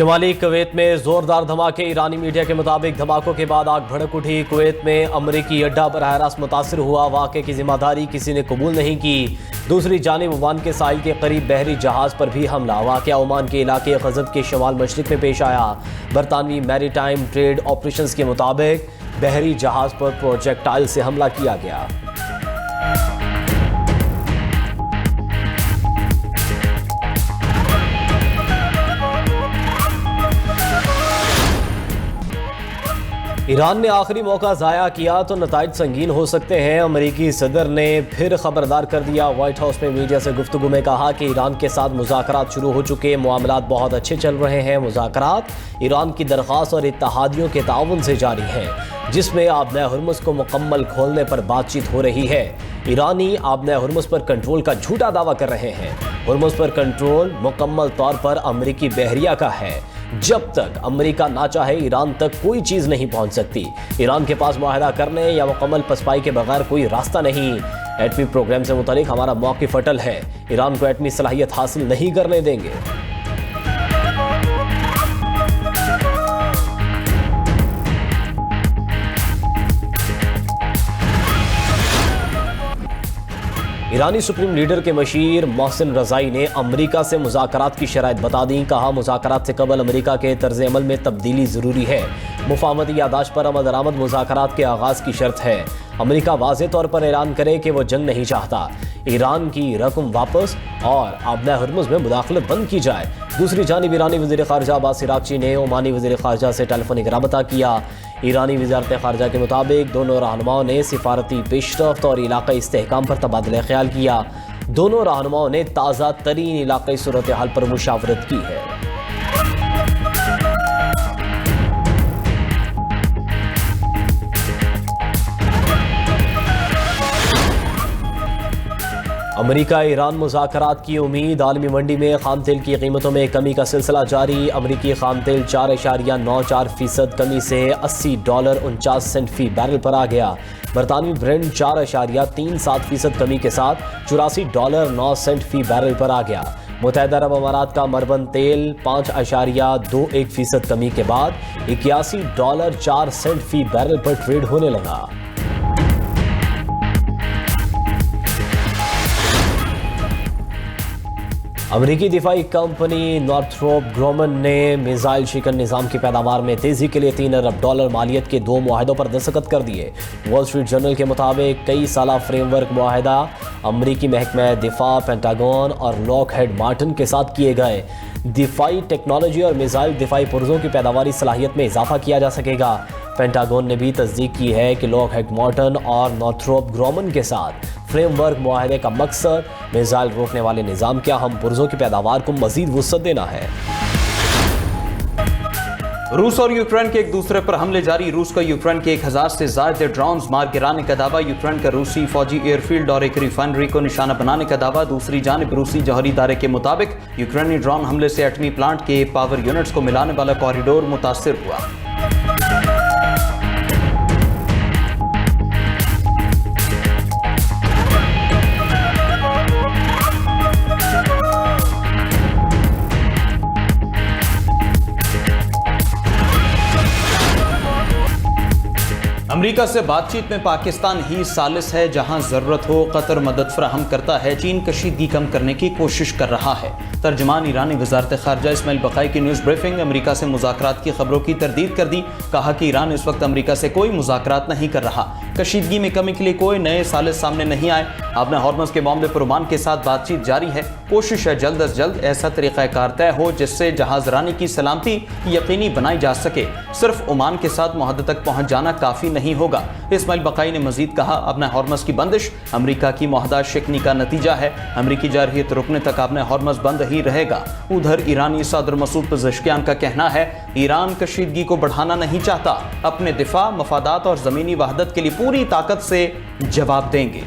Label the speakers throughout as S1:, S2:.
S1: शुमाली Kuwait में जोरदार धमाके। ईरानी मीडिया के मुताबिक धमाकों के बाद आग भड़क उठी। कुवैत में अमरीकी अड्डा बराह रास्त मुतासर हुआ। वाक़े की जिम्मेदारी किसी ने कबूल नहीं की। दूसरी जानिब ओमान के साहिल के करीब बहरी जहाज पर भी हमला। वाक़या ओमान के इलाके ग़ज़ब के शुमाल मशरिक़ में पेश आया। बरतानवी मैरीटाइम ट्रेड ऑपरेशंस के मुताबिक बहरी जहाज पर प्रोजेक्टाइल से हमला किया गया। ईरान ने आखिरी मौका ज़ाया किया तो नताइज संगीन हो सकते हैं। अमरीकी सदर ने फिर खबरदार कर दिया। व्हाइट हाउस में मीडिया से गुफ्तगू में कहा कि ईरान के साथ मुज़ाकरात शुरू हो चुके, मामलात बहुत अच्छे चल रहे हैं। मुज़ाकरात ईरान की दरख्वास्त और इत्तहादियों के ताउन से जारी हैं, जिसमें आबना हुर्मुज़ को मुकम्मल खोलने पर बातचीत हो रही है। ईरानी आबना हुर्मुज़ पर कंट्रोल का झूठा दावा कर रहे हैं। हुर्मुज़ पर कंट्रोल मुकम्मल तौर पर अमरीकी बहरिया का है। जब तक अमेरिका ना चाहे ईरान तक कोई चीज़ नहीं पहुंच सकती। ईरान के पास मुआहदा करने या मुकम्मल पसपाई के बगैर कोई रास्ता नहीं। एटमी प्रोग्राम से मुतालिक हमारा मौक़िफ़ अटल है। ईरान को एटमी सलाहियत हासिल नहीं करने देंगे। ईरानी सुप्रीम लीडर के मशीर मोहसिन रज़ाई ने अमरीका से मुज़ाकरात की शराइत बता दी। कहा, मुज़ाकरात से कबल अमरीका के तर्ज़ अमल में तब्दीली ज़रूरी है। मुफाहमती यादाश्त पर अमल दरामद मुज़ाकरात के आगाज़ की शर्त है। अमरीका वाज़े तौर पर ऐलान करे कि वो जंग नहीं चाहता। ईरान की रकम वापस और आबना हुर्मुज़ में मुदाखलत बंद की जाए। दूसरी जानिब ईरानी वज़ीर ख़ारजा अब्बास इराक़ची ने ओमानी वज़ीर ख़ारजा से टेलीफोनिक राबता किया। ईरानी वज़ारत ख़ारजा के मुताबिक दोनों रहनुमाओं ने सिफारती पेशरफ्त और इलाक़ाई इस्तेहकाम पर तबादला ख्याल किया। दोनों रहनुमाओं ने ताज़ा तरीन इलाक़ाई सूरत हाल पर मुशावरत की है। अमरीका ईरान मुज़ाकरात की उम्मीद। आलमी मंडी में खाम तेल की कीमतों में कमी का सिलसिला जारी। अमरीकी खाम तेल 4.94% कमी से $80.49 फी बैरल पर आ गया। बरतानवी ब्रेंट 4.37% कमी के साथ $84.09 फी बैरल पर आ गया। मुत्तहिदा अरब अमारात का मरबन तेल 5.21% कमी के बाद $81.04 फी बैरल पर ट्रेड होने लगा। अमरीकी दिफाई कंपनी नॉर्थरोप ग्रोमन ने मिसाइल शिकन निज़ाम की पैदावार में तेज़ी के लिए $3 अरब मालियत के 2 मुआहदों पर दस्तखत कर दिए। वॉल स्ट्रीट जर्नल के मुताबिक कई साला फ्रेमवर्क मुआहदा अमरीकी महकमा दिफा, पेंटागन और लॉकहेड मार्टिन के साथ किए गए। दिफाई टेक्नोलॉजी और मिसाइल दिफाई पुर्जों की पैदावारी सलाहियत में इजाफा किया जा सकेगा। पेंटागन ने भी तस्दीक की है कि लॉकहेड मार्टिन और नॉर्थरोप ग्रोमन के साथ फ्रेमवर्क मुआहदे का मकसद मिसाइल रोकने वाले निज़ाम के अहम पुर्जों की पैदावार को मजीद वुसअत देना है।
S2: रूस और यूक्रेन के एक दूसरे पर हमले जारी। रूस का यूक्रेन के 1000 से ज्यादा ड्रोन्स मार गिराने का दावा। यूक्रेन का रूसी फौजी एयरफील्ड और एक रिफाइनरी को निशाना बनाने का दावा। दूसरी जानिब रूसी जौहरी इदारे के मुताबिक यूक्रेनी ड्रोन हमले से एटमी प्लांट के पावर यूनिट्स को मिलाने वाला कॉरिडोर मुतासिर हुआ। अमेरिका से बातचीत में पाकिस्तान ही सालिस है। जहां जरूरत हो कतर मदद फराहम करता है। चीन कशीदगी कम करने की कोशिश कर रहा है। तर्जमान ईरानी वज़ारत ख़ारजा इस्माइल बक़ाई की न्यूज़ ब्रीफिंग अमेरिका से मुज़ाकरात की खबरों की तरदीद कर दी। कहा कि ईरान इस वक्त अमेरिका से कोई मुज़ाकरात नहीं कर रहा। कशीदगी में कमी के लिए कोई नए सालिस सामने नहीं आए। आबना हुर्मुज़ के मामले पर ओमान के साथ बातचीत जारी है। कोशिश है जल्द अज जल्द ऐसा तरीक़ाकार तय हो जिससे जहाज़रानी की सलामती यकीनी बनाई जा सके। सिर्फ ओमान के साथ मुआहदे तक पहुँच जाना काफ़ी नहीं होगा। इस्माइल बक़ाई ने मजीद कहा, आबना हुर्मुज़ की बंदिश अमेरिका की मुआहदा शिकनी का नतीजा है। अमेरिकी जारहियत रुकने तक आबना हुर्मुज़ बंद ही रहेगा। उधर ईरानी सदर मसूद पज़ेश्कियान का कहना है, ईरान कशीदगी को बढ़ाना नहीं चाहता। अपने दिफा, मफादात और ज़मीनी वहदत के लिए पूरी ताकत से जवाब देंगे।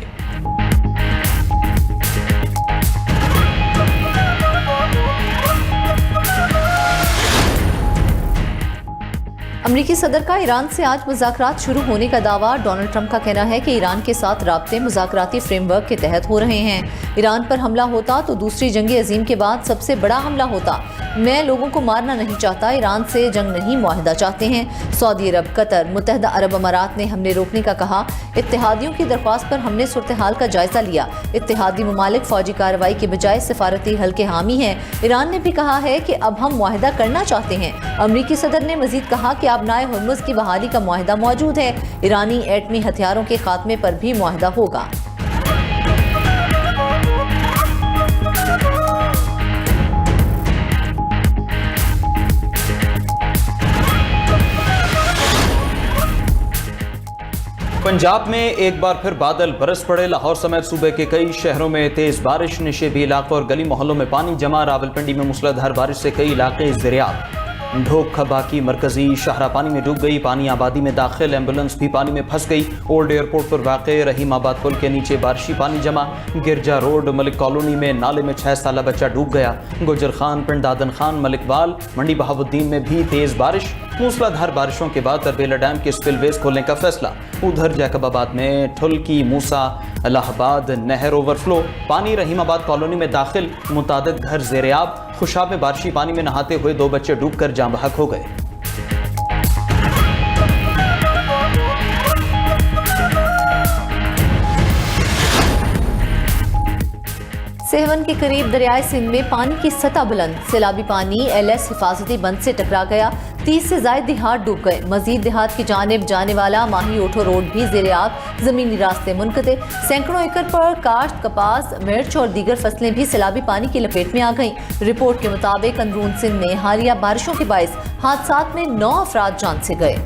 S3: अमरीकी सदर का ईरान से आज मुज़ाकरात शुरू होने का दावा। डोनाल्ड ट्रंप का कहना है कि ईरान के साथ राब्ते मुज़ाकराती फ्रेमवर्क के तहत हो रहे हैं। ईरान पर हमला होता तो दूसरी जंग अजीम के बाद सबसे बड़ा हमला होता। मैं लोगों को मारना नहीं चाहता, ईरान से जंग नहीं, मुआहदा चाहते हैं। सऊदी अरब, कतर, मुत्तहदा अरब अमारात ने हमले रोकने का कहा। इत्तेहादियों की दरख्वास्त पर हमने सूरत हाल का जायजा लिया। इत्तेहादी ममालिक फौजी कार्रवाई के बजाय सिफारती हल के हामी हैं। ईरान ने भी कहा है कि अब हम मुआहदा करना चाहते हैं। अमरीकी सदर ने मजीद कहा कि आबनाए हुर्मुज़ की बहाली का मुआहदा मौजूद है। ईरानी एटमी हथियारों के खात्मे पर भी मुआहदा होगा।
S2: पंजाब में एक बार फिर बादल बरस पड़े। लाहौर समेत सूबे के कई शहरों में तेज बारिश, निशेबी इलाकों और गली मोहल्लों में पानी जमा। रावलपिंडी में मूसलाधार बारिश से कई इलाके ज़ेर-ए-आब। ढोक खबा की मरकजी शाहरा पानी में डूब गई। पानी आबादी में दाखिल, एम्बुलेंस भी पानी में फंस गई। ओल्ड एयरपोर्ट पर वाक़े रहीमाबाद पुल के नीचे बारिशी पानी जमा। गिरजा रोड मलिक कॉलोनी में नाले में 6 साला बच्चा डूब गया। गुजर खान, पिंड दादन खान, मलिकवाल, मंडी बहाउद्दीन में भी तेज बारिश। मूसलाधार बारिशों के बाद तरबेला डैम के स्पिलवेज खोलने का फैसला। उधर जैकबाबाद में ठुल्की, मूसा, इलाहाबाद नहर ओवरफ्लो। पानी रहीमाबाद कॉलोनी में दाखिल, मुतादिद घर ज़ेर-ए-आब। खुशाब में बारिशी पानी में नहाते हुए 2 बच्चे डूबकर जाँ बहक हो गए।
S3: सेहवन के करीब दरियाए सिंध में पानी की सतह बुलंद। सैलाबी पानी LS हिफाजती बंद से टकरा गया। 30 से ज्यादा देहात डूब गए। मजीद देहात की जानिब जाने वाला माही ओठो रोड भी ज़ेर-ए-आब, जमीनी रास्ते मुनक़ते। सैकड़ों एकड़ पर काश्त, कपास, मिर्च और दीगर फसलें भी सैलाबी पानी की लपेट में आ गईं। रिपोर्ट के मुताबिक अंदरून सिंध में हालिया बारिशों के बाइस हादसात में 9 अफराद जान से गए।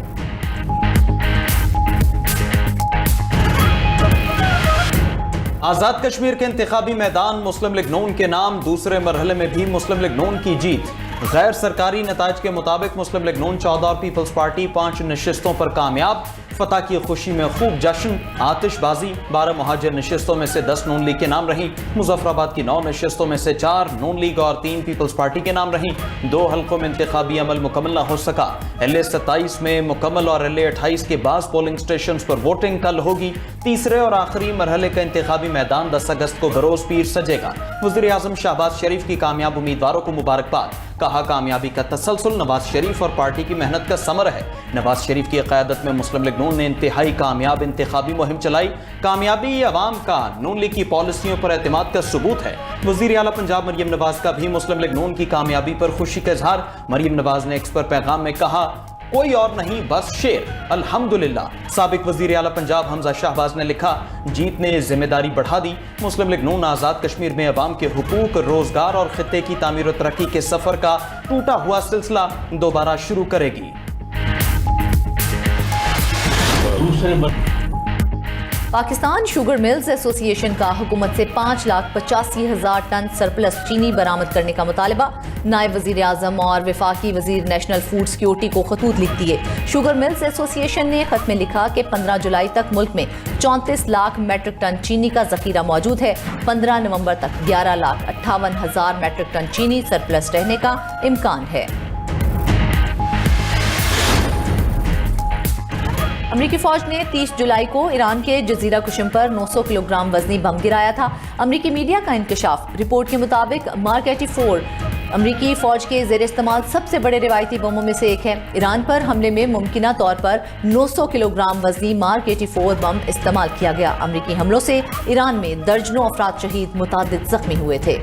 S2: आज़ाद कश्मीर के इंतखाबी मैदान मुस्लिम लीग नून के नाम। दूसरे मरहले में भी मुस्लिम लीग नून की जीत। गैर सरकारी नताज के मुताबिक मुस्लिम लीग नून 14 और पीपल्स पार्टी 5 नशिस्तों पर कामयाब। फतह की खुशी में खूब जश्न, आतिशबाजी। 12 मुहाजिर नशिस्तों में से 10 नून लीग के नाम रहीं। मुजफ्फराबाद की 9 नशिस्तों में से 4 नून लीग और 3 पीपल्स पार्टी के नाम रहीं। 2 हल्कों में इंतखाबी अमल मुकम्मल न हो सका। LA 27 में मुकम्मल और LA 28 के बाद पोलिंग स्टेशन पर वोटिंग कल होगी। तीसरे और आखिरी मरहले का इंतखाबी मैदान 10 अगस्त को गरोज पीर सजेगा। वज़ीर आज़म शहबाज शरीफ की कामयाब उम्मीदवारों को मुबारकबाद। कहा, कामयाबी का तसलसल नवाज शरीफ और पार्टी की मेहनत का समर है। नवाज शरीफ की क़यादत में मुस्लिम लीग नून ने इंतहाई कामयाब इंतखाबी मुहिम चलाई। कामयाबी अवाम का नून लीग की पॉलिसियों पर एतमाद का सबूत है। वज़ीर आला पंजाब मरियम नवाज का भी मुस्लिम लीग नून की कामयाबी पर खुशी का इजहार। मरियम नवाज ने एक्स पर पैगाम में कहा, कोई और नहीं बस शेर, अल्हम्दुलिल्लाह। साबिक वज़ीर आला पंजाब हमजा शहबाज ने लिखा, जीत ने जिम्मेदारी बढ़ा दी। मुस्लिम लीग नून आज़ाद कश्मीर में अवाम के हुकूक, रोजगार और खित्ते की तामीर और तरक्की के सफर का टूटा हुआ सिलसिला दोबारा शुरू करेगी।
S3: पाकिस्तान शुगर मिल्स एसोसिएशन का हुकूमत से 5,85,000 टन सरप्लस चीनी बरामद करने का मुतालबा। नायब वज़ीर आज़म और वफाकी वज़ीर नेशनल फूड सिक्योरिटी को खतूत लिख दिए। शुगर मिल्स एसोसिएशन ने खत में लिखा कि 15 जुलाई तक मुल्क में 34 लाख मेट्रिक टन चीनी का जखीरा मौजूद है। 15 नवंबर तक 11,58,000 मेट्रिक टन चीनी सरप्लस रहने का इम्कान है। अमरीकी फौज ने 30 जुलाई को ईरान के जजीरा कुशम पर 900 किलोग्राम वजनी बम गिराया था। अमरीकी मीडिया का इंकशाफ। रिपोर्ट के मुताबिक मार्क 84 अमरीकी फौज के ज़ेर इस्तेमाल सबसे बड़े रिवायती बमों में से एक है। ईरान पर हमले में मुमकिना तौर पर 900 किलोग्राम वजनी मार्क 84 बम इस्तेमाल किया गया। अमरीकी हमलों से ईरान में दर्जनों अफराद शहीद, मुतादिद जख्मी हुए थे।